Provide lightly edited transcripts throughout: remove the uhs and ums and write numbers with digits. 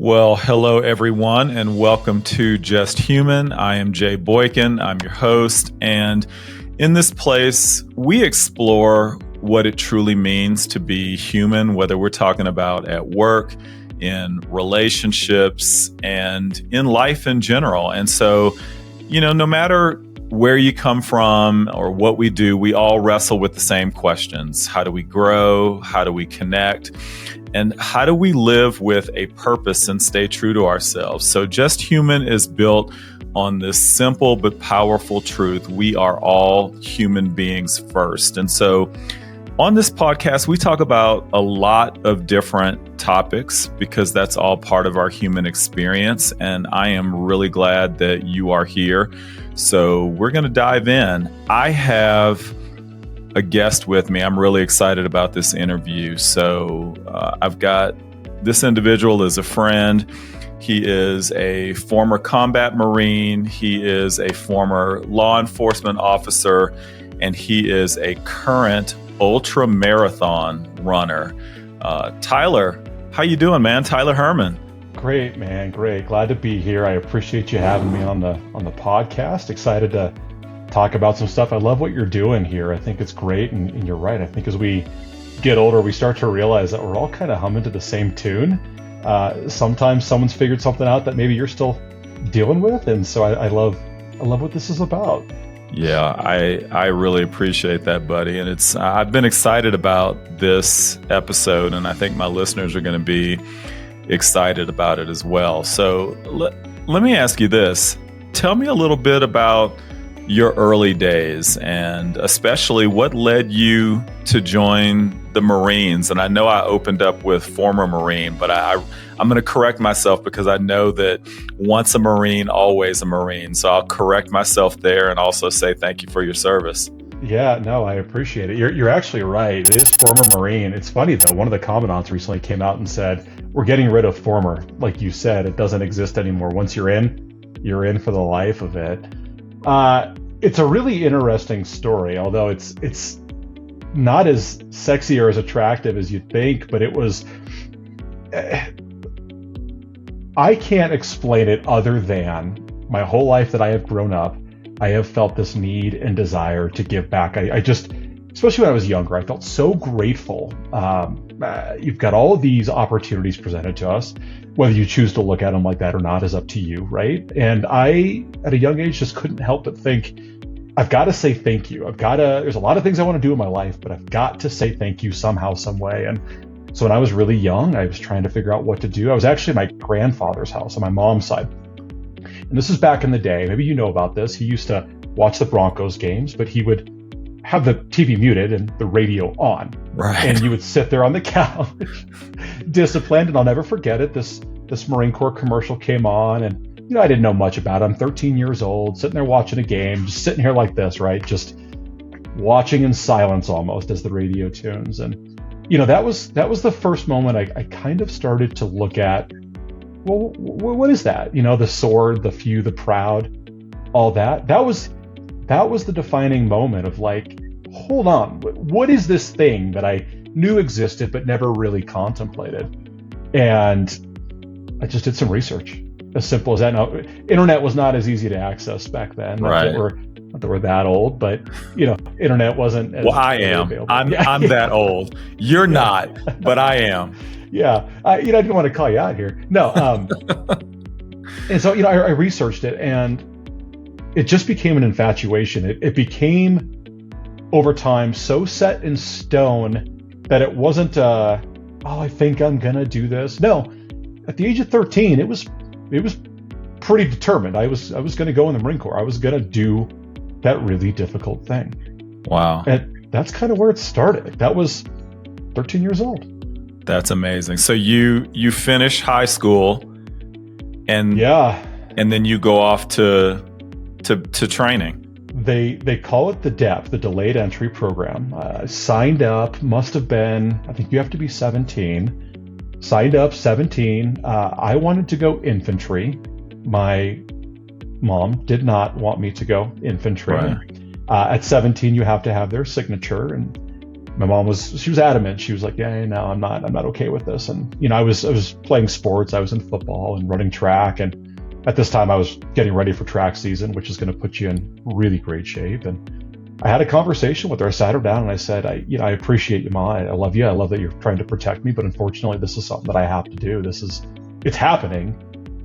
Well, hello everyone, and welcome to Just Human. I am Jay Boykin. I'm your host, and in this place, we explore what it truly means to be human, whether we're talking about at work, in relationships, and in life in general. And so, no matter where you come from or what we do, we all wrestle with the same questions. How do we grow? How do we connect? And how do we live with a purpose and stay true to ourselves? So Just Human is built on this simple but powerful truth. We are all human beings first. And so on this podcast, we talk about a lot of different topics because that's all part of our human experience. And I am really glad that you are here. So we're going to dive in. I have a guest with me. I'm really excited about this interview. So I've got this individual is a friend. He is a former combat Marine. He is a former law enforcement officer, and he is a current ultramarathon runner. Tyler, how you doing, man? Tyler Herman. Great, man. Great. Glad to be here. I appreciate you having me on the podcast. Excited to talk about some stuff. I love what you're doing here. I think it's great. And you're right. I think as we get older, we start to realize that we're all kind of humming to the same tune. Sometimes someone's figured something out that maybe you're still dealing with. And so I love what this is about. Yeah, I really appreciate that, buddy. And I've been excited about this episode, and I think my listeners are going to be excited about it as well. So let me ask you this. Tell me a little bit about your early days, and especially what led you to join the Marines. And I know I opened up with former Marine, but I'm going to correct myself because I know that once a Marine, always a Marine. So I'll correct myself there and also say thank you for your service. Yeah, no, I appreciate it. You're actually right. It is former Marine. It's funny though, one of the commandants recently came out and said, we're getting rid of former. Like you said, it doesn't exist anymore. Once you're in for the life of it. It's a really interesting story, although it's not as sexy or as attractive as you'd think, but it was, I can't explain it other than my whole life that I have grown up, I have felt this need and desire to give back. I just, especially when I was younger, I felt so grateful. You've got all of these opportunities presented to us. Whether you choose to look at them like that or not is up to you, right? And I, at a young age, just couldn't help but think, I've got to say thank you. There's a lot of things I want to do in my life, but I've got to say thank you somehow, some way. And so when I was really young, I was trying to figure out what to do. I was actually at my grandfather's house on my mom's side. And this is back in the day. Maybe you know about this. He used to watch the Broncos games, but he would have the TV muted and the radio on. Right. And you would sit there on the couch, disciplined. And I'll never forget it. This Marine Corps commercial came on, and I didn't know much about it. I'm 13 years old, sitting there watching a game, just sitting here like this, right? Just watching in silence almost as the radio tunes. And, that was the first moment I kind of started to look at, well, what is that? The sword, the few, the proud, all that. That was the defining moment of like, hold on, what is this thing that I knew existed but never really contemplated? And I just did some research. As simple as that. Now, internet was not as easy to access back then. Right. Not that we're that old, but internet wasn't as I am. available. I'm that old. You're not, but I am. Yeah. I didn't want to call you out here. No. And so, I researched it, and it just became an infatuation. It became over time so set in stone that it wasn't I think I'm gonna do this. No. At the age of 13, it was pretty determined. I was going to go in the Marine Corps. I was going to do that really difficult thing. Wow. And that's kind of where it started. That was 13 years old. That's amazing. So you finish high school, and then you go off to training. They call it the DEP, the Delayed Entry Program. Signed up, must have been, I think you have to be 17. Signed up 17. I wanted to go infantry. My mom did not want me to go infantry. Right. At 17, you have to have their signature. And my mom she was adamant. She was like, yeah, no, I'm not okay with this. And, I was playing sports. I was in football and running track. And at this time I was getting ready for track season, which is going to put you in really great shape. And I had a conversation with her. I sat her down and I said, I appreciate you, Ma. I love you. I love that you're trying to protect me. But unfortunately, this is something that I have to do. It's happening.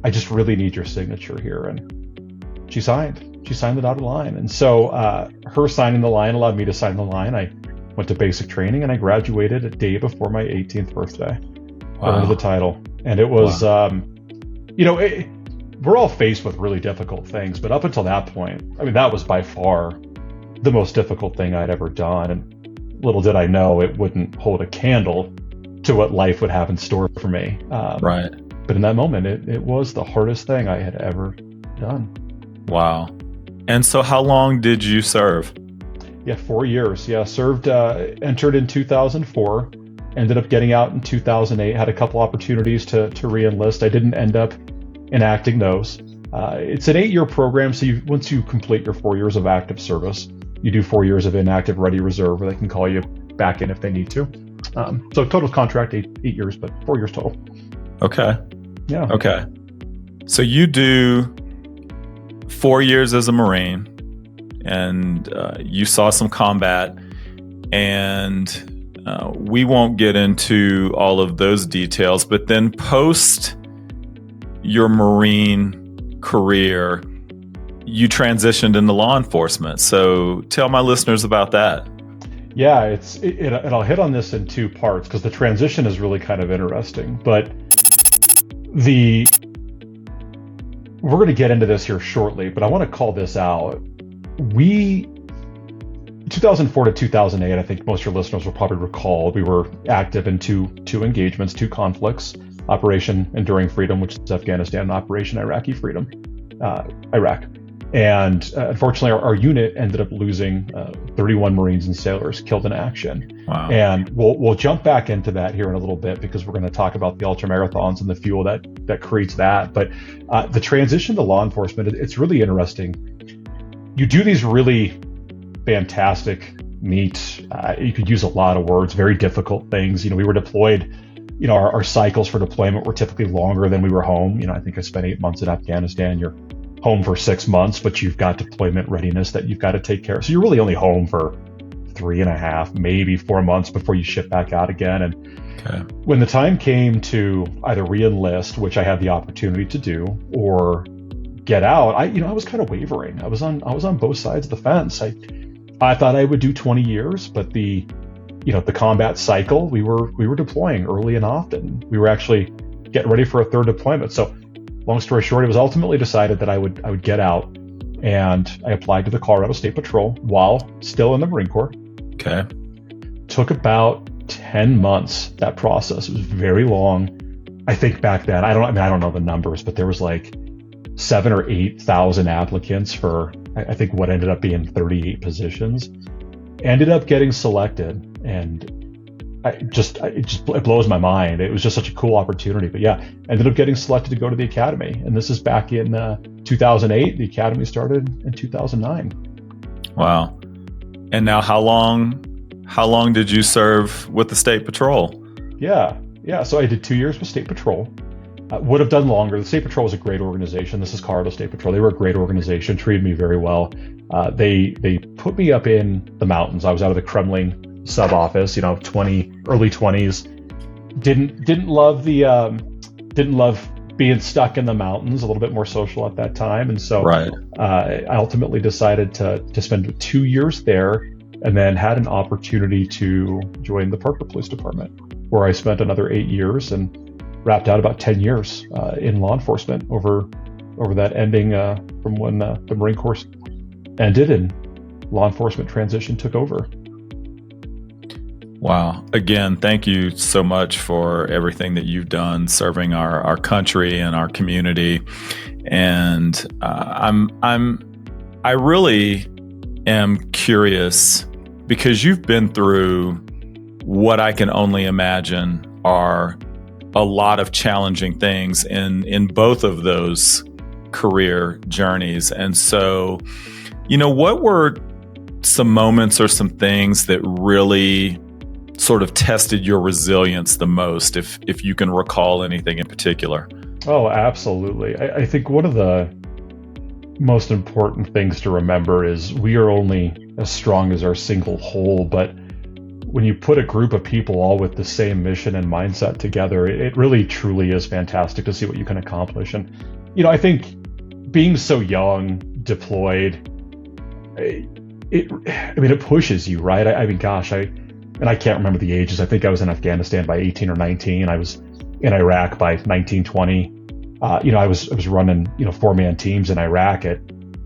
I just really need your signature here. And she signed the dotted line. And so her signing the line allowed me to sign the line. I went to basic training and I graduated a day before my 18th birthday. Wow. Earned the title. And it was, we're all faced with really difficult things, but up until that point, that was by far the most difficult thing I'd ever done. And little did I know it wouldn't hold a candle to what life would have in store for me. Right. But in that moment, it was the hardest thing I had ever done. Wow. And so how long did you serve? Yeah, 4 years. Yeah, served, entered in 2004, ended up getting out in 2008, had a couple opportunities to re-enlist. I didn't end up enacting those. It's an 8-year program, so once you complete your 4 years of active service, you do 4 years of inactive ready reserve, where they can call you back in if they need to. So total contract, 8 years, but 4 years total. Okay. Yeah. Okay. So you do 4 years as a Marine, and you saw some combat, and we won't get into all of those details, but then post your Marine career, you transitioned into law enforcement. So tell my listeners about that. Yeah, and I'll hit on this in two parts because the transition is really kind of interesting, but we're going to get into this here shortly, but I want to call this out. 2004 to 2008, I think most of your listeners will probably recall, we were active in two engagements, two conflicts, Operation Enduring Freedom, which is Afghanistan, and Operation Iraqi Freedom, Iraq. And unfortunately, our unit ended up losing 31 Marines and sailors killed in action. Wow. And we'll jump back into that here in a little bit because we're going to talk about the ultramarathons and the fuel that creates that. But the transition to law enforcement, it's really interesting. You do these really fantastic, neat, you could use a lot of words, very difficult things. We were deployed, our cycles for deployment were typically longer than we were home. I think I spent 8 months in Afghanistan. You're home for 6 months, but you've got deployment readiness that you've got to take care of. So you're really only home for 3.5, maybe 4 months before you ship back out again. And when the time came to either re-enlist, which I had the opportunity to do, or get out, I was kind of wavering. I was on both sides of the fence. I thought I would do 20 years, but the combat cycle, we were deploying early and often. We were actually getting ready for a third deployment. So long story short, it was ultimately decided that I would get out, and I applied to the Colorado State Patrol while still in the Marine Corps. Okay. Took about 10 months, that process. It was very long. I think back then, I don't know the numbers, but there was like 7,000 or 8,000 applicants for, I think, what ended up being 38 positions. Ended up getting selected, and it blows my mind. It was just such a cool opportunity. But yeah, ended up getting selected to go to the academy, and this is back in 2008. The academy started in 2009. Wow. And now, how long did you serve with the State Patrol? Yeah. So I did 2 years with State Patrol. Would have done longer. The State Patrol was a great organization. This is Colorado State Patrol. They were a great organization, treated me very well. They put me up in the mountains. I was out of the Kremling sub office, early 20s. Didn't love being stuck in the mountains. A little bit more social at that time, and so right. I ultimately decided to spend 2 years there, and then had an opportunity to join the Parker Police Department, where I spent another 8 years and wrapped out about 10 years in law enforcement over that ending from when the Marine Corps ended and law enforcement transition took over. Wow. Again, thank you so much for everything that you've done serving our country and our community. And I really am curious, because you've been through what I can only imagine are a lot of challenging things in both of those career journeys. And so, what were some moments or some things that really sort of tested your resilience the most, if you can recall anything in particular? Oh, absolutely. I think one of the most important things to remember is we are only as strong as our single whole, but when you put a group of people all with the same mission and mindset together, it really truly is fantastic to see what you can accomplish. And, I think being so young, deployed, it pushes you, right? And I can't remember the ages. I think I was in Afghanistan by 18 or 19. I was in Iraq by 19, 20. I was running, 4-man teams in Iraq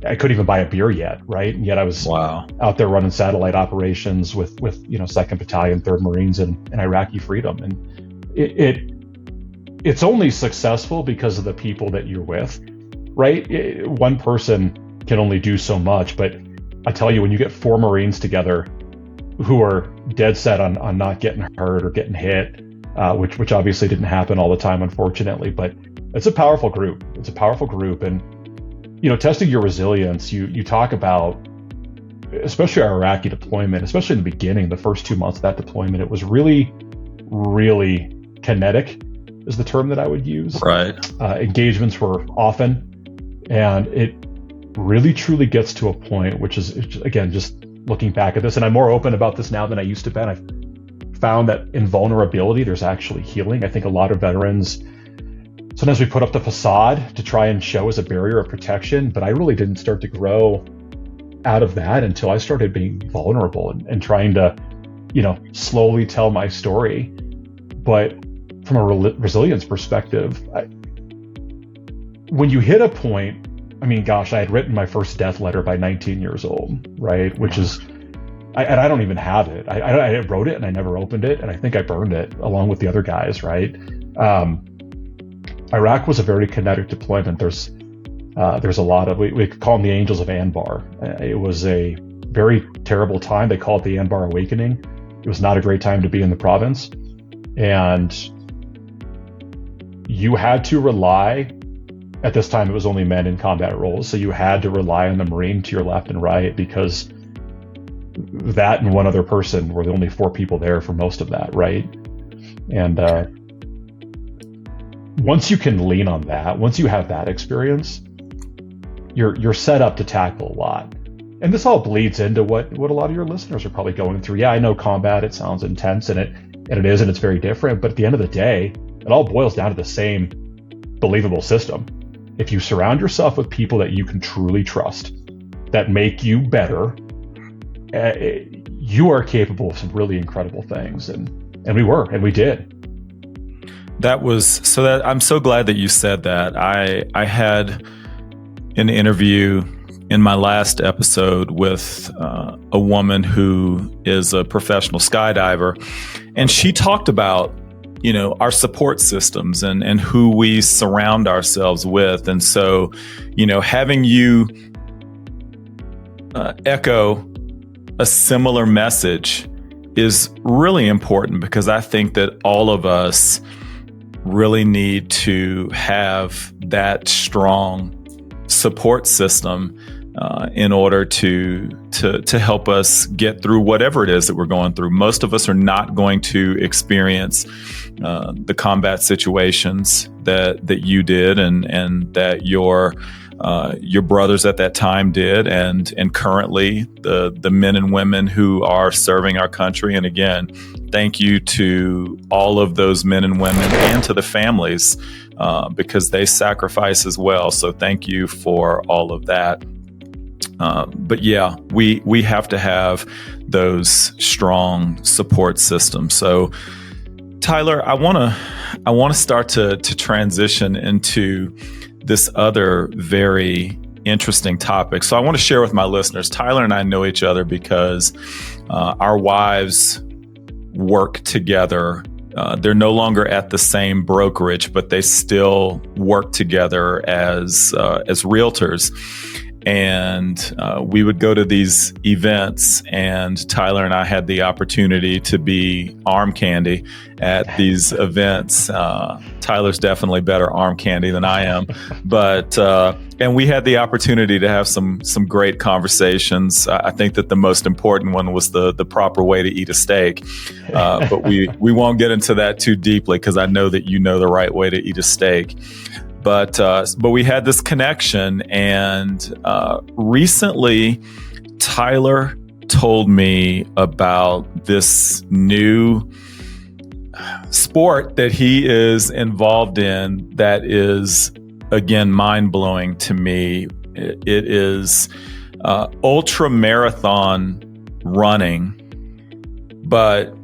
I couldn't even buy a beer yet, right? And yet I was out there running satellite operations with 2nd Battalion, 3rd Marines in Iraqi freedom. And it's only successful because of the people that you're with, right? One person can only do so much, but I tell you, when you get 4 Marines together who are dead set on not getting hurt or getting hit, which obviously didn't happen all the time, unfortunately, but it's a powerful group. And testing your resilience, you talk about, especially our Iraqi deployment, especially in the beginning, the first 2 months of that deployment, it was really, really kinetic is the term that I would use. Right. Engagements were often, and it really truly gets to a point, which is, again, just looking back at this, and I'm more open about this now than I used to be. I've found that in vulnerability, there's actually healing. I think a lot of veterans, sometimes we put up the facade to try and show as a barrier of protection, but I really didn't start to grow out of that until I started being vulnerable and trying to, slowly tell my story. But from a resilience perspective, when you hit a point, I had written my first death letter by 19 years old, right? Which is, I don't even have it. I wrote it and I never opened it, and I think I burned it along with the other guys, right? Iraq was a very kinetic deployment. There's a lot of, we could call them the Angels of Anbar. It was a very terrible time. They call it the Anbar Awakening. It was not a great time to be in the province. And you had to rely, at this time it was only men in combat roles, so you had to rely on the Marine to your left and right, because that and one other person were the only 4 people there for most of that, right? And once you can lean on that, once you have that experience, you're set up to tackle a lot. And this all bleeds into what a lot of your listeners are probably going through. Yeah, I know combat, it sounds intense, and it is, and it's very different, but at the end of the day, it all boils down to the same believable system. If you surround yourself with people that you can truly trust, that make you better, you are capable of some really incredible things. And we did. I'm so glad that you said that. I had an interview in my last episode with a woman who is a professional skydiver, and she talked about, our support systems and who we surround ourselves with. And so, having you echo a similar message is really important, because I think that all of us really need to have that strong support system in order to help us get through whatever it is that we're going through. Most of us are not going to experience the combat situations that you did and that your brothers at that time did, and currently the men and women who are serving our country. And again, thank you to all of those men and women and to the families, because they sacrifice as well. So thank you for all of that. But yeah, we have to have those strong support systems. So Tyler, I want to start to transition into this other very interesting topic. So I want to share with my listeners, Tyler and I know each other because our wives work together. They're no longer at the same brokerage, but they still work together as realtors. And we would go to these events, and Tyler and I had the opportunity to be arm candy at these events. Tyler's definitely better arm candy than I am, but and we had the opportunity to have some great conversations. I think that the most important one was the proper way to eat a steak, but we won't get into that too deeply because I know that you know the right way to eat a steak. But we had this connection, and recently Tyler told me about this new sport that he is involved in that is, again, mind-blowing to me. It is ultramarathon running. But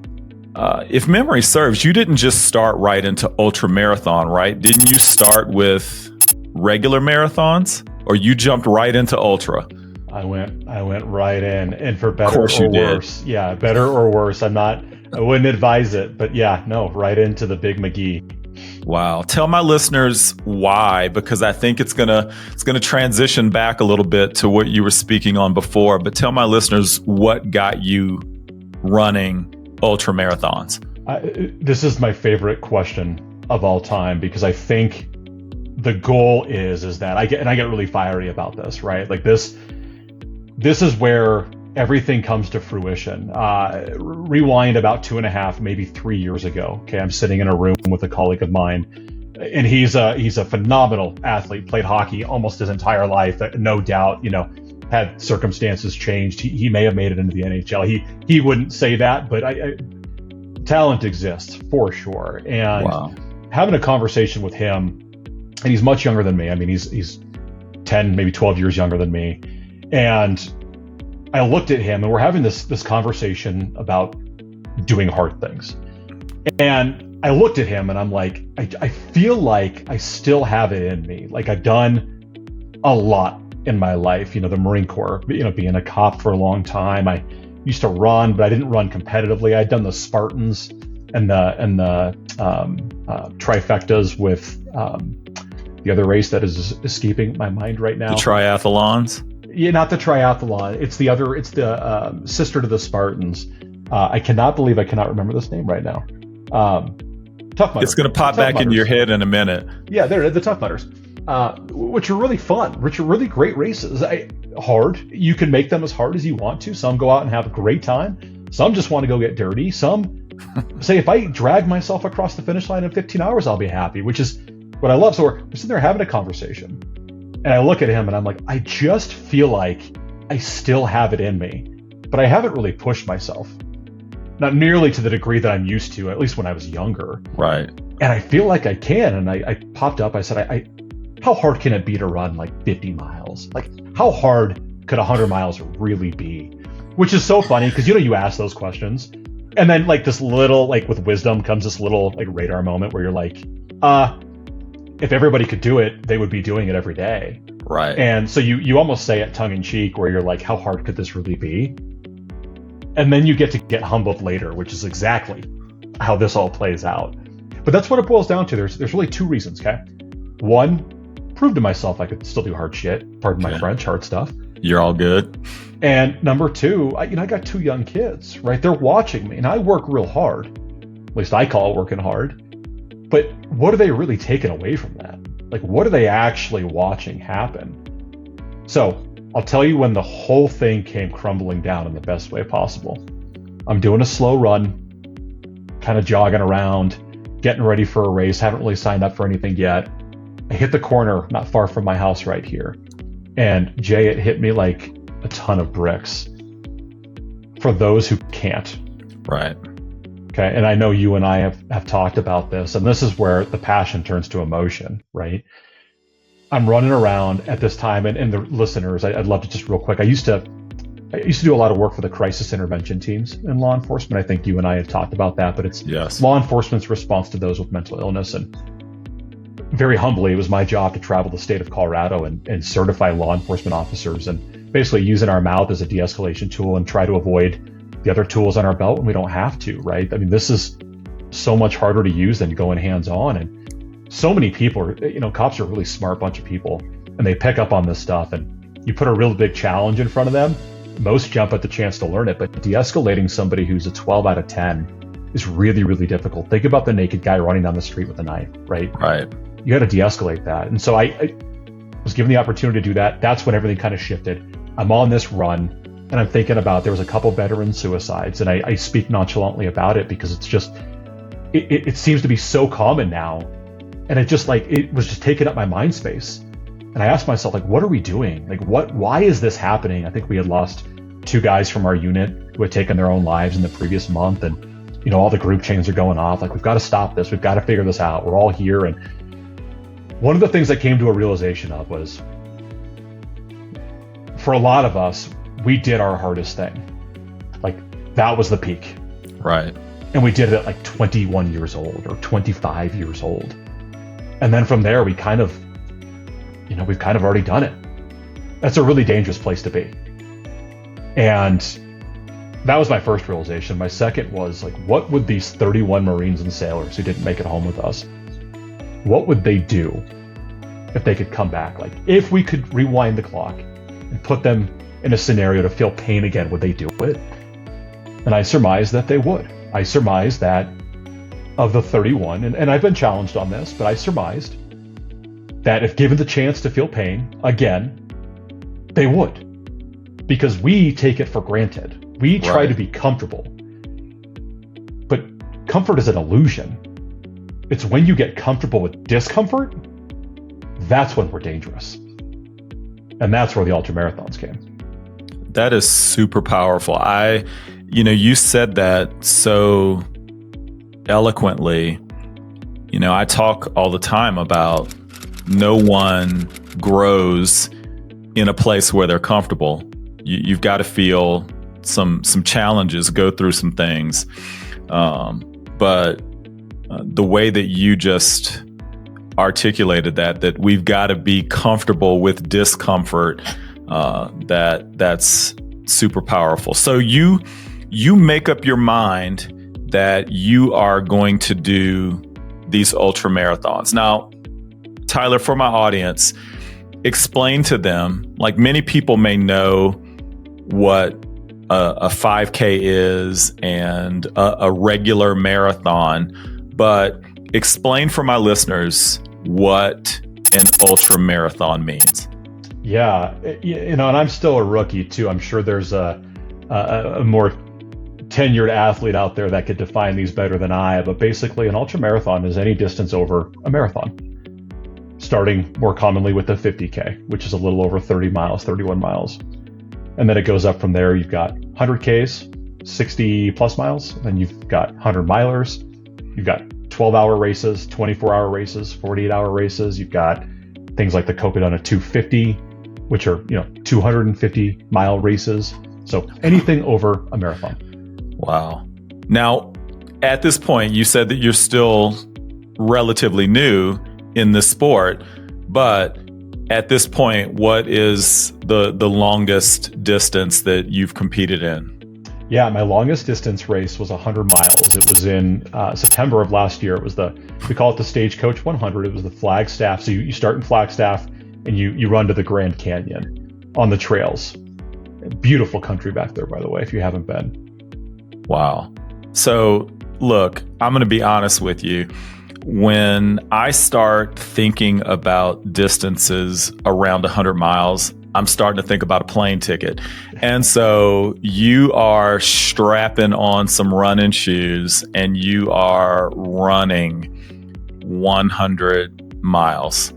if memory serves, you didn't just start right into ultramarathon, right? Didn't you start with regular marathons, or you jumped right into ultra? I went right in, and for better or worse. Yeah, better or worse. I wouldn't advise it, but yeah, no, right into the Big McGee. Wow. Tell my listeners why, because I think it's gonna transition back a little bit to what you were speaking on before, but tell my listeners what got you running ultra marathons. This is my favorite question of all time, because I think the goal is that I get really fiery about this, right? Like this is where everything comes to fruition. Rewind about 2.5, maybe 3 years ago. Okay, I'm sitting in a room with a colleague of mine, and he's a phenomenal athlete. Played hockey almost his entire life, no doubt. Had circumstances changed, he may have made it into the NHL. He wouldn't say that, but talent exists for sure. And wow. Having a conversation with him, and he's much younger than me. I mean, he's 10, maybe 12 years younger than me. And I looked at him, and we're having this conversation about doing hard things. And I looked at him, and I'm like, I feel like I still have it in me. Like, I've done a lot in my life, the Marine Corps, being a cop for a long time. I used to run, but I didn't run competitively. I'd done the Spartans and the trifectas with the other race that is escaping my mind right now. The triathlons? Yeah, not the triathlon. It's the sister to the Spartans. I cannot believe I cannot remember this name right now. Tough Mudders. It's going to pop back into your head in a minute. Yeah, they're the Tough Mudders. Which are really fun, which are really great races. Hard. You can make them as hard as you want to. Some go out and have a great time. Some just want to go get dirty. Some say, if I drag myself across the finish line in 15 hours, I'll be happy, which is what I love. So we're sitting there having a conversation, and I look at him, and I'm like, I just feel like I still have it in me, but I haven't really pushed myself. Not nearly to the degree that I'm used to, at least when I was younger. Right. And I feel like I can. And I popped up, I said, how hard can it be to run like 50 miles? Like, how hard could 100 miles really be? Which is so funny, because you ask those questions, and then like this little, like with wisdom comes this little like radar moment where you're like, if everybody could do it, they would be doing it every day. Right. And so you almost say it tongue in cheek, where you're like, how hard could this really be? And then you get humbled later, which is exactly how this all plays out. But that's what it boils down to. There's really two reasons, okay? One, prove to myself I could still do hard shit. Pardon my French, hard stuff. You're all good. And number two, I got 2 young kids, right? They're watching me, and I work real hard. At least I call it working hard. But what are they really taking away from that? Like, what are they actually watching happen? So I'll tell you when the whole thing came crumbling down in the best way possible. I'm doing a slow run, kind of jogging around, getting ready for a race. Haven't really signed up for anything yet. I hit the corner not far from my house right here. And Jay, it hit me like a ton of bricks. For those who can't. Right. Okay. And I know you and I have talked about this, and this is where the passion turns to emotion, right? I'm running around at this time, and the listeners, I'd love to just real quick. I used to do a lot of work for the crisis intervention teams in law enforcement. I think you and I have talked about that, but it's law enforcement's response to those with mental illness. And very humbly, it was my job to travel the state of Colorado and certify law enforcement officers, and basically using our mouth as a de-escalation tool and try to avoid the other tools on our belt when we don't have to, right? I mean, this is so much harder to use than going hands-on. And so many people are, cops are a really smart bunch of people, and they pick up on this stuff. And You put a real big challenge in front of them, most jump at the chance to learn it, but de-escalating somebody who's a 12 out of 10 is really, really difficult. Think about the naked guy running down the street with a knife, right? Right. You got to de-escalate that. And so I was given the opportunity to do that. That's when everything kind of shifted. I'm on this run, and I'm thinking about, there was a couple veteran suicides, and I speak nonchalantly about it because it's just, it seems to be so common now. And it was just taking up my mind space. And I asked myself, like, what are we doing? Like, why is this happening? I think we had lost 2 guys from our unit who had taken their own lives in the previous month. And, all the group chains are going off. Like, we've got to stop this. We've got to figure this out. We're all here. And one of the things I came to a realization of was, for a lot of us, we did our hardest thing. Like, that was the peak. Right. And we did it at like 21 years old or 25 years old. And then from there, we've kind of already done it. That's a really dangerous place to be. And that was my first realization. My second was, like, what would these 31 Marines and sailors who didn't make it home with us, what would they do if they could come back? Like, if we could rewind the clock and put them in a scenario to feel pain again, would they do it? And I surmised that they would. I surmised that of the 31, and I've been challenged on this, but I surmised that if given the chance to feel pain again, they would. Because we take it for granted. We try to be comfortable. But comfort is an illusion. It's when you get comfortable with discomfort, that's when we're dangerous. And that's where the ultramarathons came. That is super powerful. You said that so eloquently. I talk all the time about no one grows in a place where they're comfortable. You've got to feel some challenges, go through some things. But the way that you just articulated that we've got to be comfortable with discomfort, that's super powerful. So you make up your mind that you are going to do these ultra marathons. Now, Tyler, for my audience, explain to them, like, many people may know what a 5K is and a regular marathon, but explain for my listeners what an ultra marathon means. Yeah, and I'm still a rookie too. I'm sure there's a more tenured athlete out there that could define these better than I, but basically an ultra marathon is any distance over a marathon, starting more commonly with the 50K, which is a little over 30 miles, 31 miles. And then it goes up from there. You've got 100Ks, 60 plus miles. Then you've got 100 milers. You've got 12-hour races, 24-hour races, 48-hour races. You've got things like the Copacabana 250, which are 250-mile races. So anything over a marathon. Wow. Now, at this point, you said that you're still relatively new in this sport, but at this point, what is the longest distance that you've competed in? Yeah, my longest distance race was 100 miles. It was in September of last year. It was we call it the Stagecoach 100. It was the Flagstaff. So you start in Flagstaff and you run to the Grand Canyon on the trails. Beautiful country back there, by the way, if you haven't been. Wow. So look, I'm going to be honest with you. When I start thinking about distances around 100 miles, I'm starting to think about a plane ticket. And so you are strapping on some running shoes and you are running 100 miles.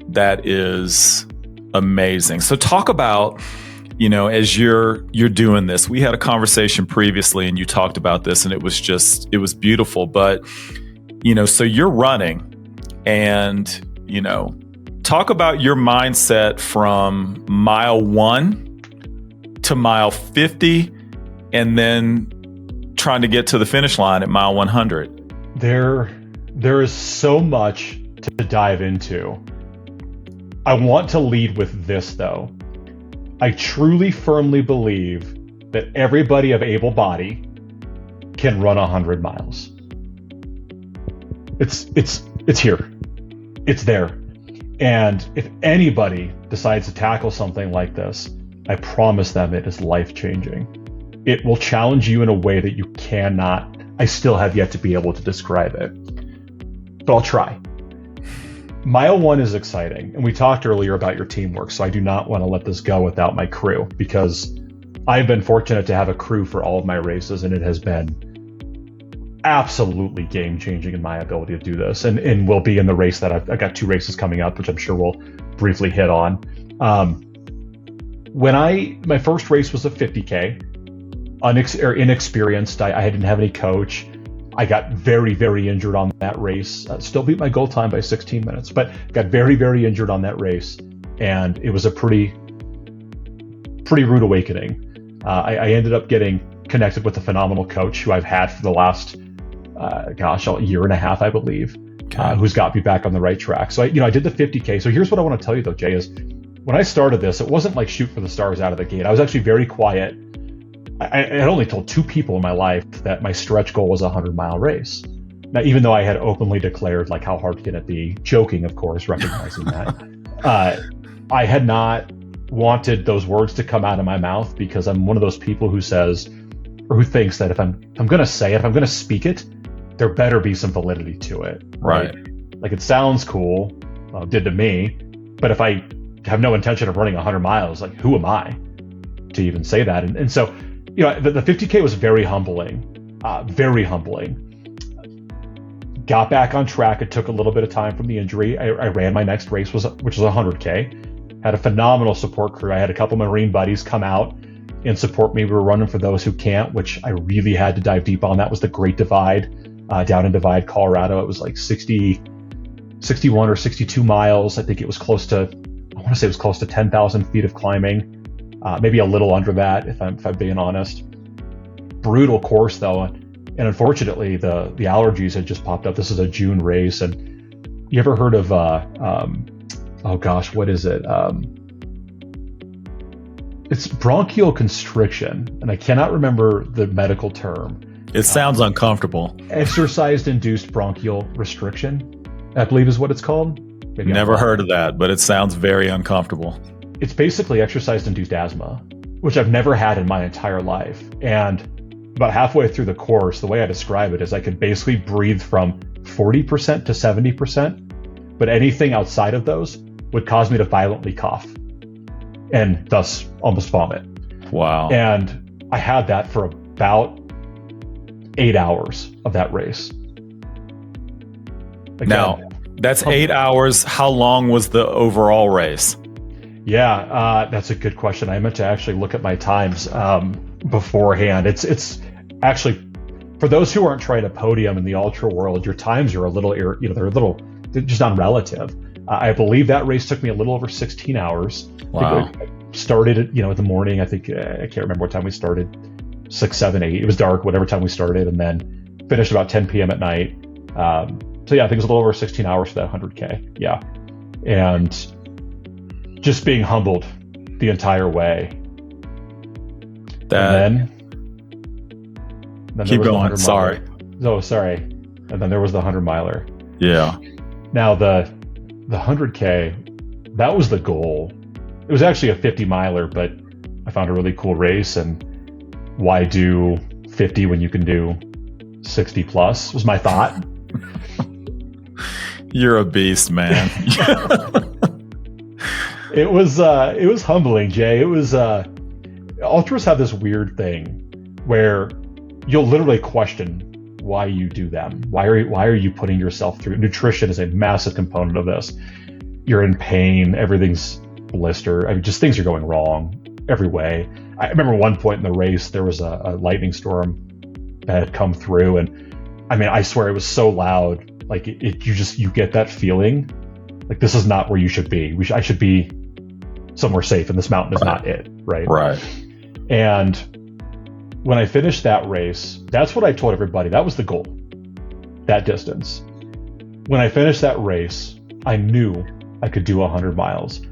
That is amazing. So talk about, as you're doing this, we had a conversation previously and you talked about this and it was beautiful. But, so you're running and, talk about your mindset from mile 1 to mile 50 and then trying to get to the finish line at mile 100. There is so much to dive into. I want to lead with this, though. I truly, firmly believe that everybody of able body can run 100 miles. It's here. It's there. And if anybody decides to tackle something like this, I promise them it is life-changing. It will challenge you in a way that you cannot, I still have yet to be able to describe it. But I'll try. Mile 1 is exciting, and we talked earlier about your teamwork, so I do not want to let this go without my crew, because I've been fortunate to have a crew for all of my races, and it has been absolutely game-changing in my ability to do this, and will be in the race that I've got 2 races coming up, which I'm sure we'll briefly hit on. My first race was a 50K, inexperienced. I didn't have any coach. I got very, very injured on that race. Still beat my goal time by 16 minutes, but got very, very injured on that race. And it was a pretty rude awakening. I ended up getting connected with a phenomenal coach who I've had for the last, a year and a half, I believe, who's got me back on the right track. So I did the 50K. So here's what I want to tell you though, Jay, is when I started this, it wasn't like shoot for the stars out of the gate. I was actually very quiet. I had only told 2 people in my life that my stretch goal was a 100-mile race. Now, even though I had openly declared, like, how hard can it be, joking, of course, recognizing that, I had not wanted those words to come out of my mouth, because I'm one of those people who says, or who thinks that if I'm going to say it, if I'm going to speak it, there better be some validity to it. Right. Like, it sounds cool, well, it did to me, but if I have no intention of running 100 miles, like, who am I to even say that? And so, the 50K was very humbling, very humbling. Got back on track. It took a little bit of time from the injury. I ran my next race, which was 100K. Had a phenomenal support crew. I had a couple Marine buddies come out and support me. We were running for those who can't, which I really had to dive deep on. That was the Great Divide, down in Divide, Colorado. It was like 61 or 62 miles. I think it was close to 10,000 feet of climbing. Maybe a little under that, if I'm being honest. Brutal course though, and unfortunately the allergies had just popped up. This is a June race, and you ever heard of what is it? It's bronchial constriction, and I cannot remember the medical term. It sounds uncomfortable. Exercise-induced bronchial restriction, I believe is what it's called. Maybe never heard of that, but it sounds very uncomfortable. It's basically exercise-induced asthma, which I've never had in my entire life. And about halfway through the course, the way I describe it is I could basically breathe from 40% to 70%, but anything outside of those would cause me to violently cough and thus almost vomit. Wow. And I had that for about 8 hours of that race. Again, now, that's 8 hours. How long was the overall race? Yeah, that's a good question. I meant to actually look at my times beforehand. It's actually, for those who aren't trying to podium in the ultra world, your times are they're just not relative. I believe that race took me a little over 16 hours. Wow. I started in the morning. I think, I can't remember what time we started, 6, 7, 8. It was dark, whatever time we started, and then finished about 10 p.m. at night. So yeah, I think it was a little over 16 hours for that 100K. Yeah. And just being humbled the entire way. And then keep going. Sorry. Oh, sorry. And then there was the 100-miler. Yeah. Now the 100K, that was the goal. It was actually a 50-miler, but I found a really cool race, and why do 50 when you can do 60 plus was my thought. You're a beast, man. It was humbling, Jay. It was ultras have this weird thing where you'll literally question why you do them. Why are you putting yourself through? Nutrition is a massive component of this. You're in pain. Everything's blister. I mean, just things are going wrong every way. I remember one point in the race there was a lightning storm that had come through, and I mean, I swear it was so loud. Like you get that feeling like this is not where you should be. I should be somewhere safe, and this mountain is not it, right? Right. And when I finished that race, that's what I told everybody. That was the goal, that distance. When I finished that race, I knew I could do 100 miles.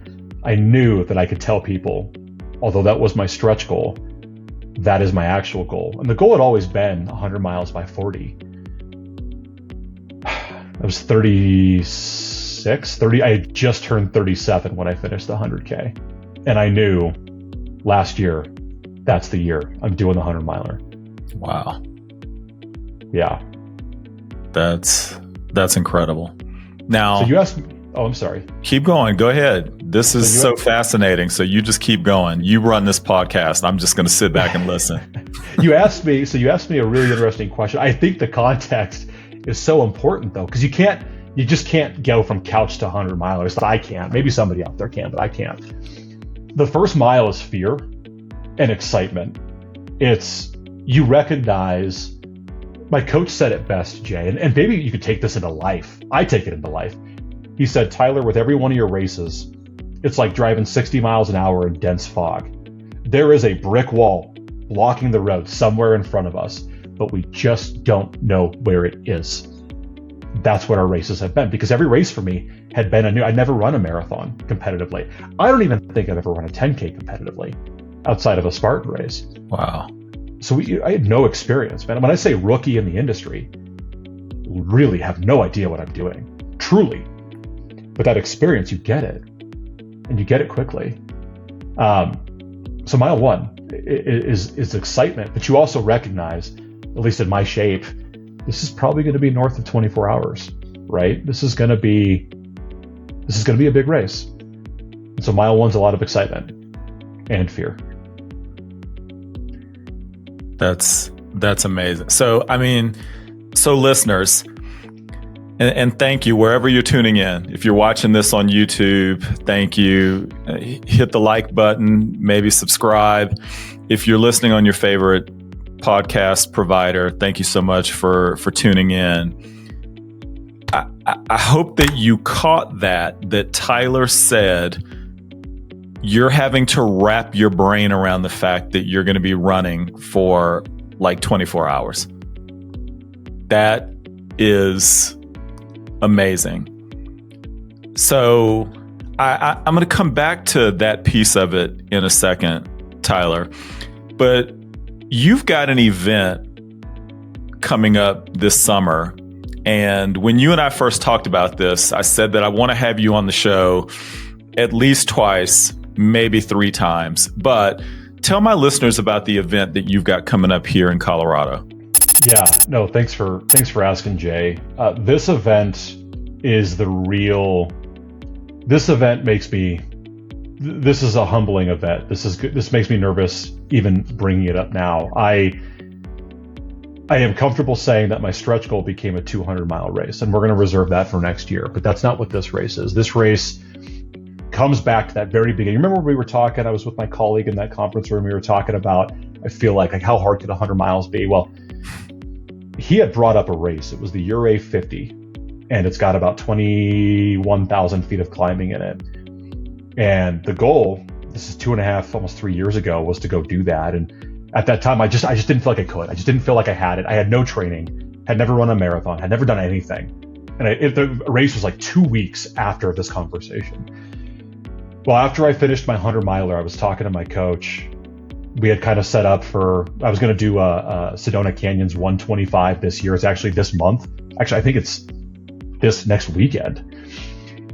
I knew that I could tell people, although that was my stretch goal, that is my actual goal. And the goal had always been 100 miles by 40. That was 36 36, 30. I had just turned 37 when I finished the 100K. And I knew last year, that's the year I'm doing the 100 miler. Wow. Yeah. That's incredible. Now, so you asked me, I'm sorry. Keep going. Go ahead. This is so fascinating. So you just keep going. You run this podcast. I'm just going to sit back and listen. You asked me a really interesting question. I think the context is so important though, because you just can't go from couch to 100 milers. I can't. Maybe somebody out there can, but I can't. The first mile is fear and excitement. You recognize, my coach said it best, Jay, and maybe you could take this into life. I take it into life. He said, Tyler, with every one of your races, it's like driving 60 miles an hour in dense fog. There is a brick wall blocking the road somewhere in front of us, but we just don't know where it is. That's what our races have been, because every race for me had been I'd never run a marathon competitively. I don't even think I've ever run a 10K competitively outside of a Spartan race. Wow. So I had no experience, man. When I say rookie in the industry, really have no idea what I'm doing, truly. But that experience, you get it, and you get it quickly. So mile one is excitement, but you also recognize, at least in my shape, this is probably going to be north of 24 hours, right? This is going to be a big race. And so mile one's a lot of excitement and fear. That's amazing. So listeners, and thank you wherever you're tuning in. If you're watching this on YouTube, thank you. Hit the like button, maybe subscribe. If you're listening on your favorite podcast provider, thank you so much for tuning in. I hope that you caught that Tyler said you're having to wrap your brain around the fact that you're going to be running for like 24 hours. That is amazing. So I'm going to come back to that piece of it in a second, Tyler. But you've got an event coming up this summer. And when you and I first talked about this, I said that I want to have you on the show at least twice, maybe 3 times. But tell my listeners about the event that you've got coming up here in Colorado. Yeah, no, thanks for asking, Jay. This event is this event makes me, this is a humbling event. This makes me nervous even bringing it up now. I am comfortable saying that my stretch goal became a 200-mile race, and we're going to reserve that for next year. But that's not what this race is. This race comes back to that very beginning. Remember when we were talking, I was with my colleague in that conference room, we were talking about, I feel like how hard could 100 miles be? Well, he had brought up a race. It was the Ura 50, and it's got about 21,000 feet of climbing in it. And the goal, this is 2.5, almost 3 years ago, was to go do that. And at that time, I just didn't feel like I could. I just didn't feel like I had it. I had no training, had never run a marathon, had never done anything. And the race was like 2 weeks after this conversation. Well, after I finished my 100 miler, I was talking to my coach. We had kind of set up I was going to do Sedona Canyon's 125 this year. It's actually this month. Actually, I think it's this next weekend.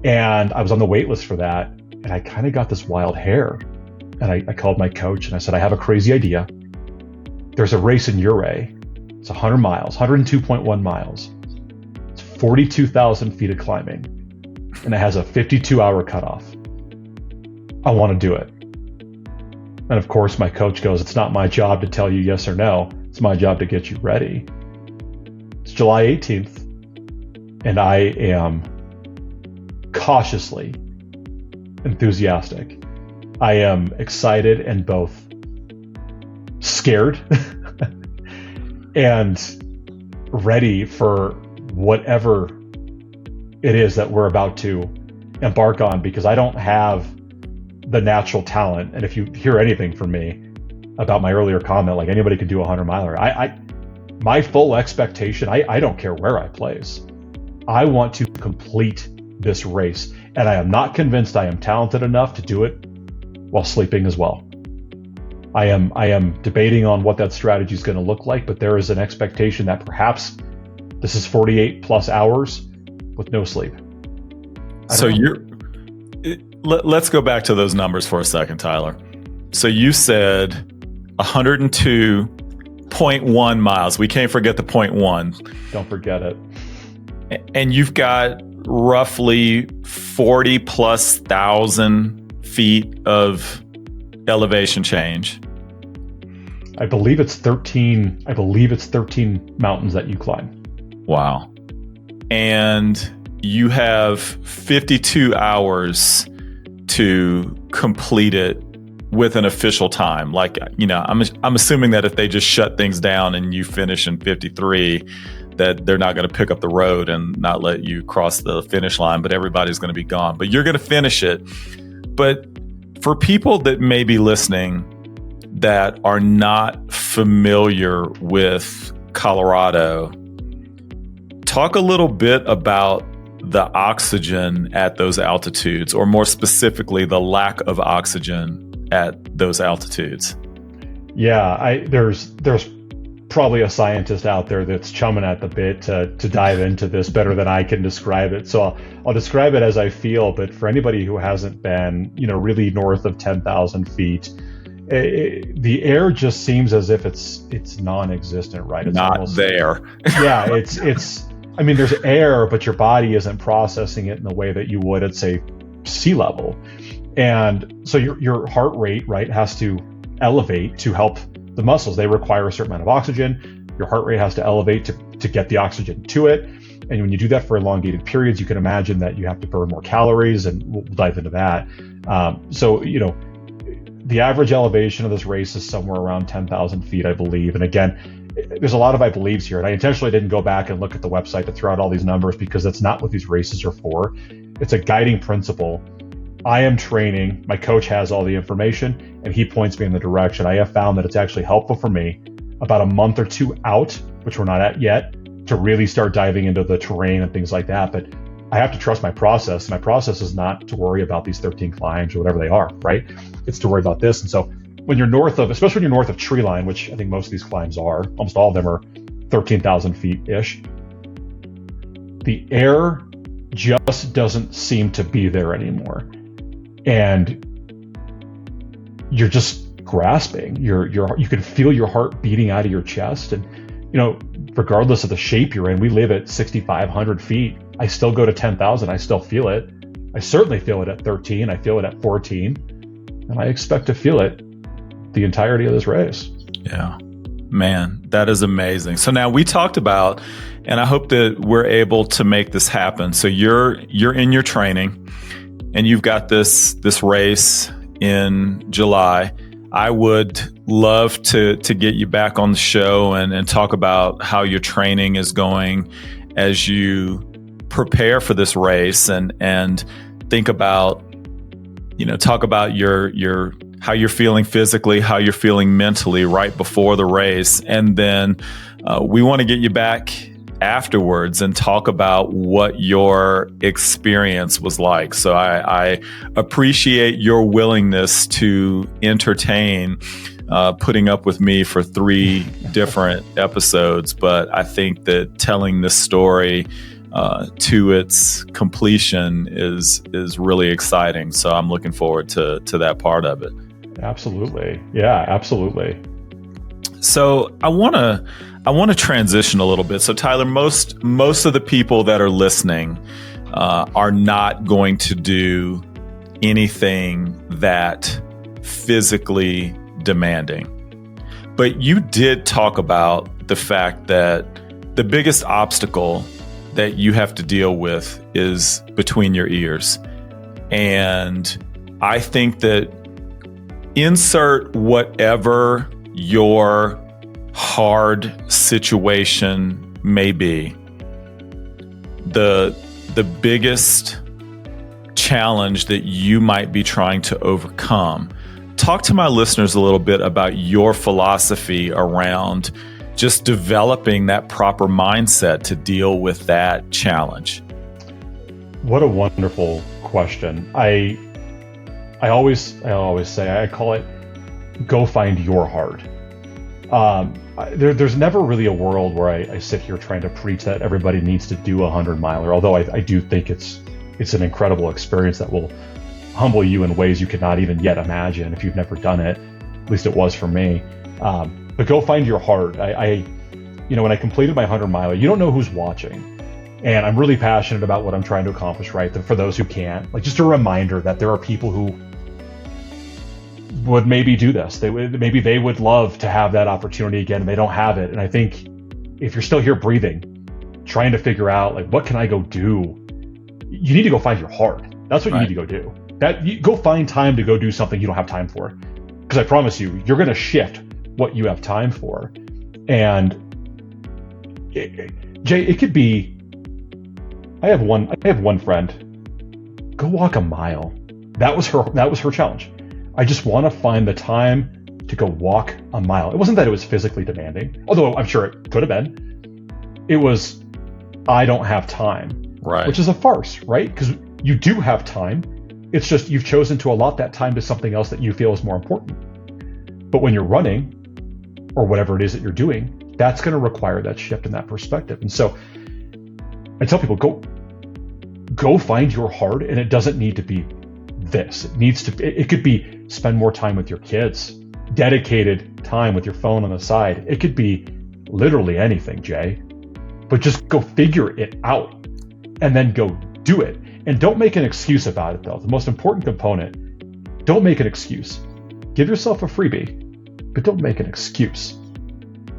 And I was on the wait list for that. And I kind of got this wild hair. And I called my coach and I said, I have a crazy idea. There's a race in Ura. It's 100 miles, 102.1 miles. It's 42,000 feet of climbing. And it has a 52-hour cutoff. I want to do it. And of course, my coach goes, it's not my job to tell you yes or no. It's my job to get you ready. It's July 18th, and I am cautiously enthusiastic. I am excited and both scared and ready for whatever it is that we're about to embark on, because I don't have the natural talent. And if you hear anything from me about my earlier comment, like anybody can do a 100 miler, my full expectation, I don't care where I place. I want to complete this race. And I am not convinced I am talented enough to do it while sleeping as well. I am debating on what that strategy is going to look like, but there is an expectation that perhaps this is 48 plus hours with no sleep. So let's go back to those numbers for a second, Tyler. So you said 102.1 miles. We can't forget the 0.1. Don't forget it. And you've got roughly 40 plus thousand feet of elevation change. I believe it's 13 mountains that you climb. Wow. And you have 52 hours to complete it with an official time. Like, I'm assuming that if they just shut things down and you finish in 53, that they're not going to pick up the road and not let you cross the finish line, but everybody's going to be gone. But you're going to finish it. But for people that may be listening that are not familiar with Colorado, talk a little bit about the oxygen at those altitudes, or more specifically, the lack of oxygen at those altitudes. Yeah, there's probably a scientist out there that's chumming at the bit to dive into this better than I can describe it. So I'll describe it as I feel, but for anybody who hasn't been, really north of 10,000 feet, the air just seems as if it's non-existent, right? It's not almost there. Yeah, I mean, there's air, but your body isn't processing it in the way that you would at, say, sea level. And so your heart rate, right, has to elevate to help the muscles. They require a certain amount of oxygen. Your heart rate has to elevate to get the oxygen to it. And when you do that for elongated periods, you can imagine that you have to burn more calories, and we'll dive into that. So the average elevation of this race is somewhere around 10,000 feet, I believe. And again, there's a lot of I believes here. And I intentionally didn't go back and look at the website to throw out all these numbers, because that's not what these races are for. It's a guiding principle. I am training, my coach has all the information, and he points me in the direction. I have found that it's actually helpful for me about a month or two out, which we're not at yet, to really start diving into the terrain and things like that. But I have to trust my process. My process is not to worry about these 13 climbs or whatever they are, right? It's to worry about this. And so when you're especially when you're north of tree line, which I think most of these climbs are, almost all of them are 13,000 feet-ish, the air just doesn't seem to be there anymore. And you're just grasping. You can feel your heart beating out of your chest. And, regardless of the shape you're in, we live at 6,500 feet. I still go to 10,000. I still feel it. I certainly feel it at 13. I feel it at 14. And I expect to feel it the entirety of this race. Yeah, man, that is amazing. So now we talked about, and I hope that we're able to make this happen. So you're in your training, and you've got this race in July. I would love to get you back on the show and talk about how your training is going as you prepare for this race, and think about, talk about your how you're feeling physically, how you're feeling mentally right before the race. And then we want to get you back afterwards and talk about what your experience was like. So I appreciate your willingness to entertain putting up with me for 3 different episodes. But I think that telling this story to its completion is really exciting. So I'm looking forward to that part of it. Absolutely. Yeah, absolutely. So I want to transition a little bit. So Tyler, most of the people that are listening are not going to do anything that physically demanding. But you did talk about the fact that the biggest obstacle that you have to deal with is between your ears. And I think that insert whatever your hard situation may be, the biggest challenge that you might be trying to overcome. Talk to my listeners a little bit about your philosophy around just developing that proper mindset to deal with that challenge. What a wonderful question. I always say, I call it go find your heart. There's never really a world where I sit here trying to preach that everybody needs to do a 100-miler, although I do think it's it's an incredible experience that will humble you in ways you could not even yet imagine if you've never done it. At least it was for me. But go find your heart. When I completed my 100-miler, you don't know who's watching. And I'm really passionate about what I'm trying to accomplish, right? For those who can't, like, just a reminder that there are people who would maybe do this. Maybe they would love to have that opportunity again, and they don't have it. And I think if you're still here breathing, trying to figure out, like, what can I go do? You need to go find your heart. That's what you need to go do. Go find time to go do something you don't have time for. Because I promise you, you're going to shift what you have time for. And Jay, it could be, I have one friend, go walk a mile. That was her challenge. I just want to find the time to go walk a mile. It wasn't that it was physically demanding, although I'm sure it could have been. It was, I don't have time. Right. Which is a farce, right? Because you do have time. It's just you've chosen to allot that time to something else that you feel is more important. But when you're running, or whatever it is that you're doing, that's going to require that shift in that perspective. And so I tell people, go find your heart, and it doesn't need to be this. It could be spend more time with your kids, dedicated time with your phone on the side. It could be literally anything, Jay, but just go figure it out and then go do it. And don't make an excuse about it, though. The most important component, don't make an excuse. Give yourself a freebie, but don't make an excuse.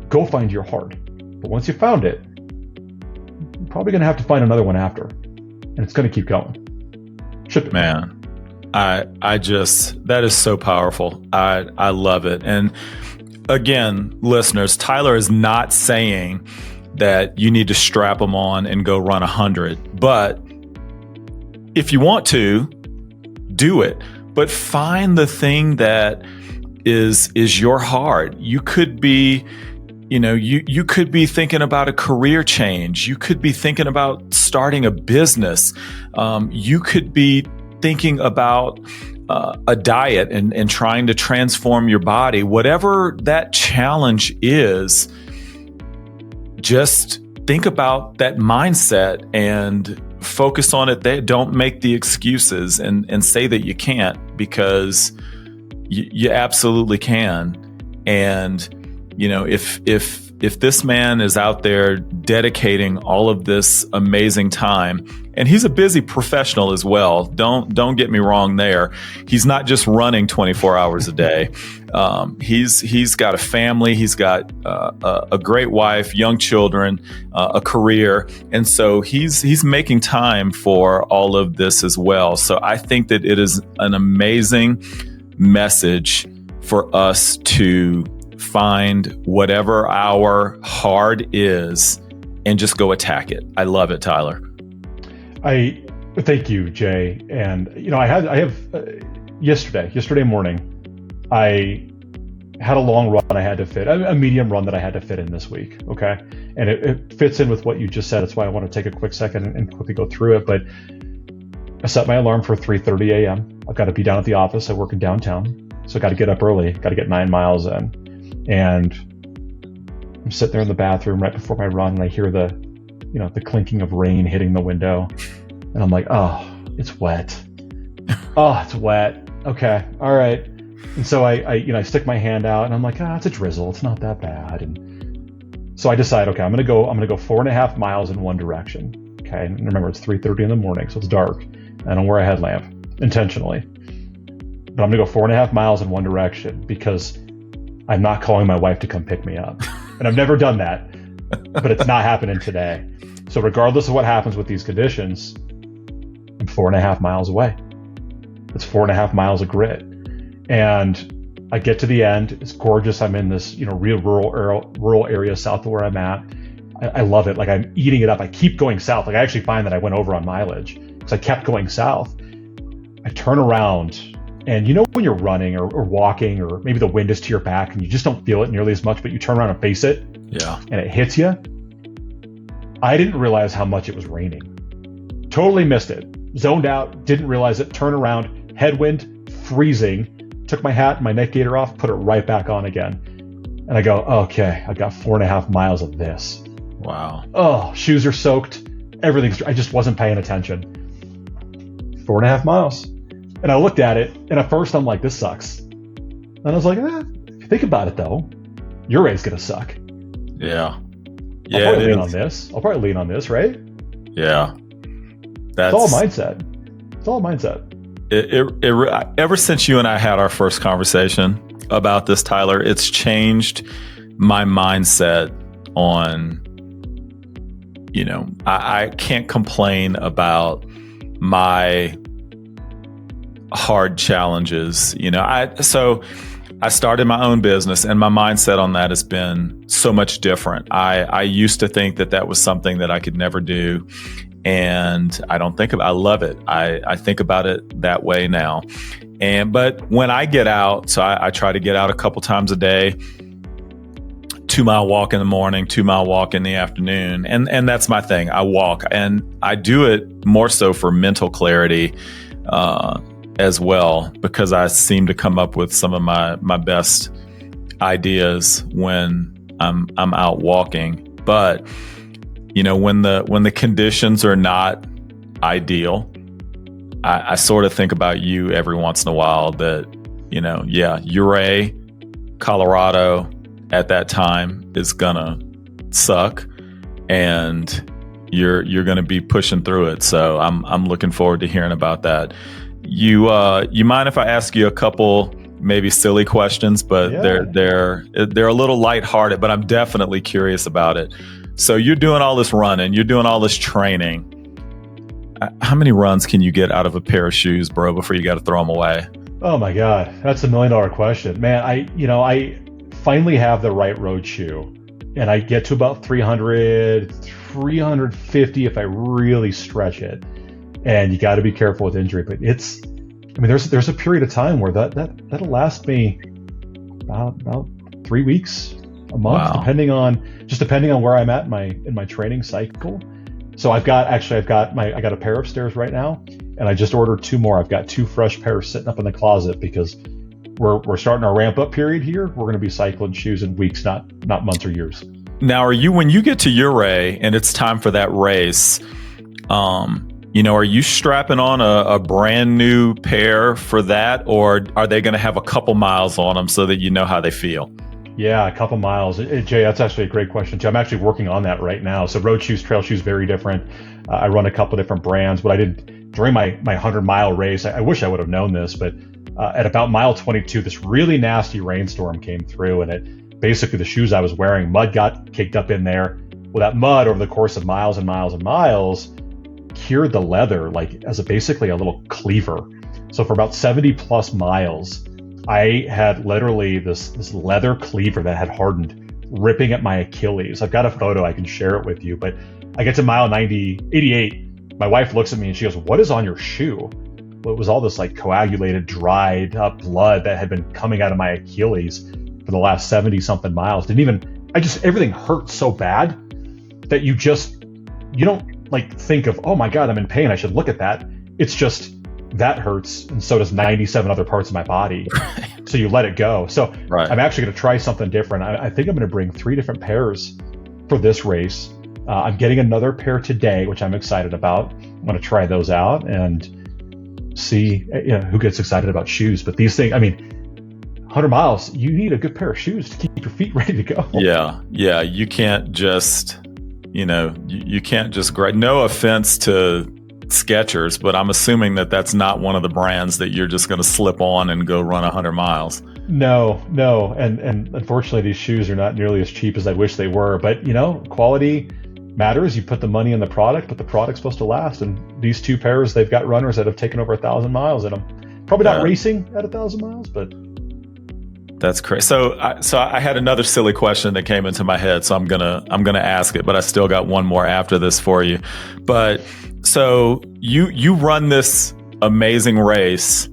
Go find your heart. But once you found it, you're probably going to have to find another one after. And it's going to keep going. Ship it. Man, that is so powerful. I love it. And again, listeners, Tyler is not saying that you need to strap them on and go run 100. But if you want to, do it. But find the thing that is your heart. You could be, you could be thinking about a career change. You could be thinking about starting a business. You could be thinking about a diet and trying to transform your body. Whatever that challenge is, just think about that mindset and focus on it. Don't make the excuses and say that you can't, because you absolutely can. And if this man is out there dedicating all of this amazing time, and he's a busy professional as well. Don't get me wrong there. He's not just running 24 hours a day. He's got a family. He's got a great wife, young children, a career, and so he's making time for all of this as well. So I think that it is an amazing message for us to find whatever our heart is and just go attack it. I love it, Tyler. I thank you, Jay. And I have yesterday morning, I had a long run I had to fit, a medium run that I had to fit in this week. Okay. And it fits in with what you just said. That's why I want to take a quick second and quickly go through it. But I set my alarm for 3:30 a.m. I've got to be down at the office. I work in downtown. So I got to get up early, got to get 9 miles in. And I'm sitting there in the bathroom right before my run, and I hear the clinking of rain hitting the window. And I'm like, oh, it's wet. Oh, it's wet. Okay. All right. And so I stick my hand out, and I'm like, it's a drizzle. It's not that bad. And so I decide, okay, I'm going to go 4.5 miles in one direction. Okay. And remember, it's 3:30 in the morning, so it's dark. I don't wear a headlamp intentionally, but I'm going to go 4.5 miles in one direction because I'm not calling my wife to come pick me up. And I've never done that, but it's not happening today. So regardless of what happens with these conditions, I'm 4.5 miles away. It's 4.5 miles of grit. And I get to the end. It's gorgeous. I'm in this, real rural area south of where I'm at. I love it. Like, I'm eating it up. I keep going south. Like, I actually find that I went over on mileage because I kept going south. I turn around, and when you're running or walking, or maybe the wind is to your back and you just don't feel it nearly as much, but you turn around and face it, and it hits you. I didn't realize how much it was raining. Totally missed it. Zoned out, didn't realize it. Turn around, headwind, freezing. Took my hat and my neck gaiter off, put it right back on again. And I go, okay, I've got 4.5 miles of this. Wow. Oh, shoes are soaked. I just wasn't paying attention. 4.5 miles. And I looked at it, and at first I'm like, this sucks. And I was like, if you think about it though, your race gonna suck. Yeah. I'll probably lean on this, right? Yeah. It's all mindset. Ever since you and I had our first conversation about this, Tyler, it's changed my mindset on, I can't complain about my hard challenges. I started my own business, and my mindset on that has been so much different. I used to think that was something that I could never do. And I don't think I love it. I think about it that way now. But when I get out, so I try to get out a couple times a day, 2-mile walk in the morning, 2-mile walk in the afternoon. And that's my thing. I walk, and I do it more so for mental clarity, as well, because I seem to come up with some of my best ideas when I'm out walking. But when the conditions are not ideal, I sort of think about you every once in a while that, Ouray, Colorado at that time is gonna suck, and you're gonna be pushing through it. So I'm looking forward to hearing about that. You mind if I ask you a couple maybe silly questions, but they're a little lighthearted, but I'm definitely curious about it. So you're doing all this running, you're doing all this training. How many runs can you get out of a pair of shoes, bro, before you got to throw them away? Oh my God, that's $1 million question, man. I finally have the right road shoe, and I get to about 300, 350 if I really stretch it. And you got to be careful with injury, but there's a period of time where that'll last me about 3 weeks, a month, wow, depending on where I'm at in my training cycle. So I got a pair upstairs right now, and I just ordered 2 more. I've got 2 fresh pairs sitting up in the closet because we're starting our ramp up period here. We're going to be cycling shoes in weeks, not months or years. Now, when you get to Ouray and it's time for that race, are you strapping on a brand new pair for that, or are they going to have a couple miles on them so that you know how they feel? Yeah, a couple miles. Jay, that's actually a great question too. I'm actually working on that right now. So road shoes, trail shoes, very different. I run a couple different brands. What I did during my 100-mile race, I wish I would have known this, but at about mile 22, this really nasty rainstorm came through, and it basically, the shoes I was wearing, mud got caked up in there. Well, that mud over the course of miles and miles and miles cured the leather as basically a little cleaver. So for about 70 plus miles, I had literally this leather cleaver that had hardened, ripping at my Achilles. I've got a photo, I can share it with you, but I get to mile 88. My wife looks at me and she goes, "What is on your shoe?" Well, it was all this coagulated, dried up blood that had been coming out of my Achilles for the last 70 something miles. Everything hurt so bad that you don't think of, oh my God, I'm in pain, I should look at that. It's just, that hurts, and so does 97 other parts of my body. So you let it go. So right. I'm actually going to try something different. I think I'm going to bring 3 different pairs for this race. I'm getting another pair today, which I'm excited about. I'm going to try those out and see who gets excited about shoes. But these things, 100 miles, you need a good pair of shoes to keep your feet ready to go. Yeah. You can't just, you can't just grab. No offense to Skechers, but I'm assuming that's not one of the brands that you're just going to slip on and go run 100 miles. No, and unfortunately these shoes are not nearly as cheap as I wish they were, but quality matters. You put the money in the product, but the product's supposed to last, and these 2 pairs, they've got runners that have taken over 1,000 miles in them. Probably not racing at 1,000 miles, but that's crazy. So I had another silly question that came into my head, so I'm gonna ask it, but I still got one more after this for you. But so you run this amazing race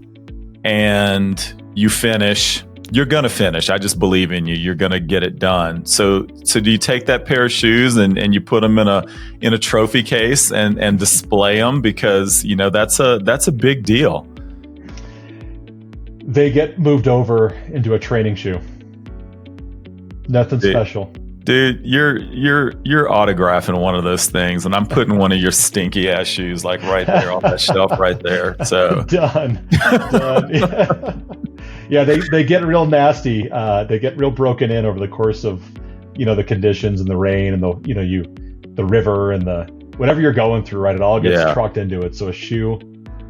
and you finish. You're gonna finish. I just believe in you. You're gonna get it done. So do you take that pair of shoes and you put them in a trophy case and display them, because that's a big deal? They get moved over into a training shoe. Nothing special. Dude, you're autographing one of those things, and I'm putting one of your stinky ass shoes like right there on that shelf right there. So done. Yeah, they get real nasty. They get real broken in over the course of the conditions and the rain and the river and the whatever you're going through. Right, it all gets trucked into it. So a shoe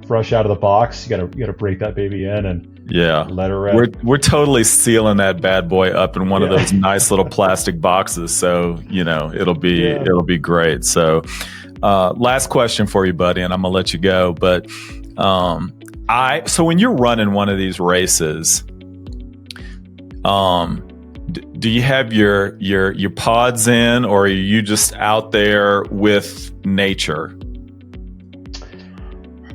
fresh out of the box, you gotta break that baby in and let her rip. We're totally sealing that bad boy up in one of those nice little plastic boxes, so it'll be great. So last question for you, buddy, and I'm gonna let you go, but so when you're running one of these races, do you have your pods in, or are you just out there with nature?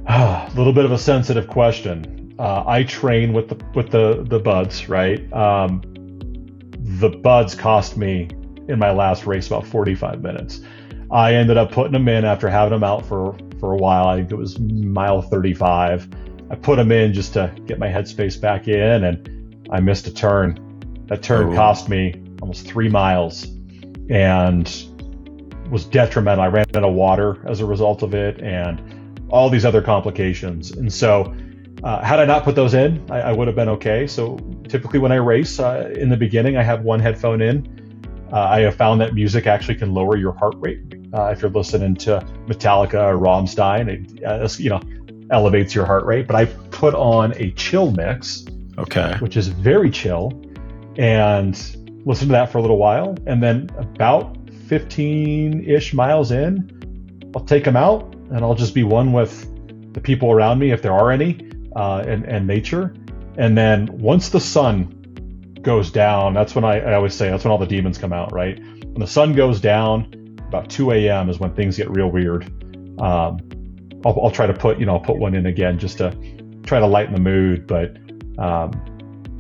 A little bit of a sensitive question. I train with the buds, right? The buds cost me in my last race about 45 minutes. I ended up putting them in after having them out for a while. I think it was mile 35. I put them in just to get my headspace back in, and I missed a turn. That turn cost me almost 3 miles and was detrimental. I ran out of water as a result of it, and all these other complications. And so had I not put those in, I would have been okay. So typically when I race, in the beginning, I have one headphone in. I have found that music actually can lower your heart rate. If you're listening to Metallica or Rammstein, it elevates your heart rate. But I put on a chill mix, which is very chill, and listen to that for a little while. And then about 15-ish miles in, I'll take them out, and I'll just be one with the people around me, if there are any, and nature. And then once the sun goes down, that's when I always say, that's when all the demons come out, right? When the sun goes down, about 2 a.m. is when things get real weird. I'll try to put one in again just to try to lighten the mood. But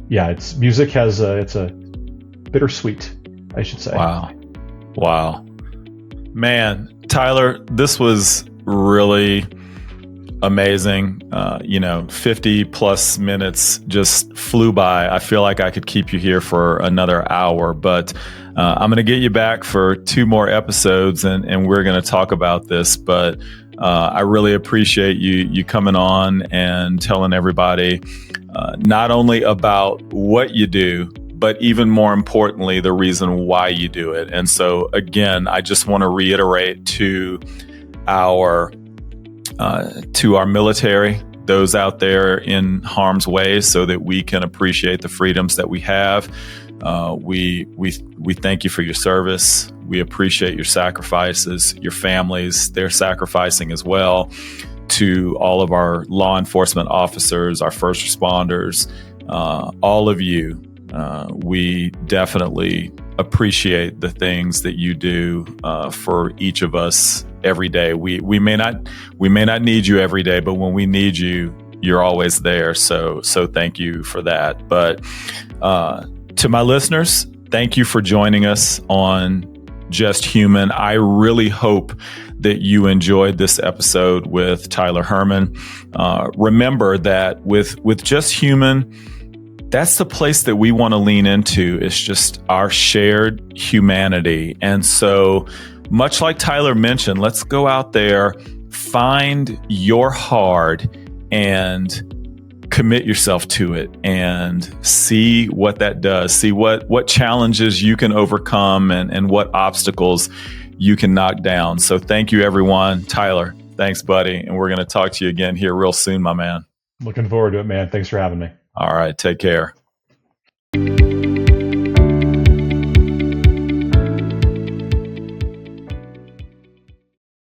it's music it's a bittersweet, I should say. Wow. Man, Tyler, this was really amazing. 50 plus minutes just flew by. I feel like I could keep you here for another hour, but I'm going to get you back for 2 more episodes, and we're going to talk about this. But I really appreciate you coming on and telling everybody not only about what you do, but even more importantly, the reason why you do it. And so again, I just want to reiterate to our military, those out there in harm's way, so that we can appreciate the freedoms that we have. We thank you for your service. We appreciate your sacrifices, your families, they're sacrificing as well, to all of our law enforcement officers, our first responders, all of you. We definitely appreciate the things that you do for each of us every day. We may not need you every day, but when we need you, you're always there. So thank you for that. But to my listeners, thank you for joining us on Just Human. I really hope that you enjoyed this episode with Tyler Herman. Remember that with Just Human, that's the place that we want to lean into. It's just our shared humanity. And so much like Tyler mentioned, let's go out there, find your hard, and commit yourself to it, and see what that does. See what challenges you can overcome, and what obstacles you can knock down. So thank you, everyone. Tyler, thanks, buddy. And we're going to talk to you again here real soon, my man. Looking forward to it, man. Thanks for having me. All right. Take care.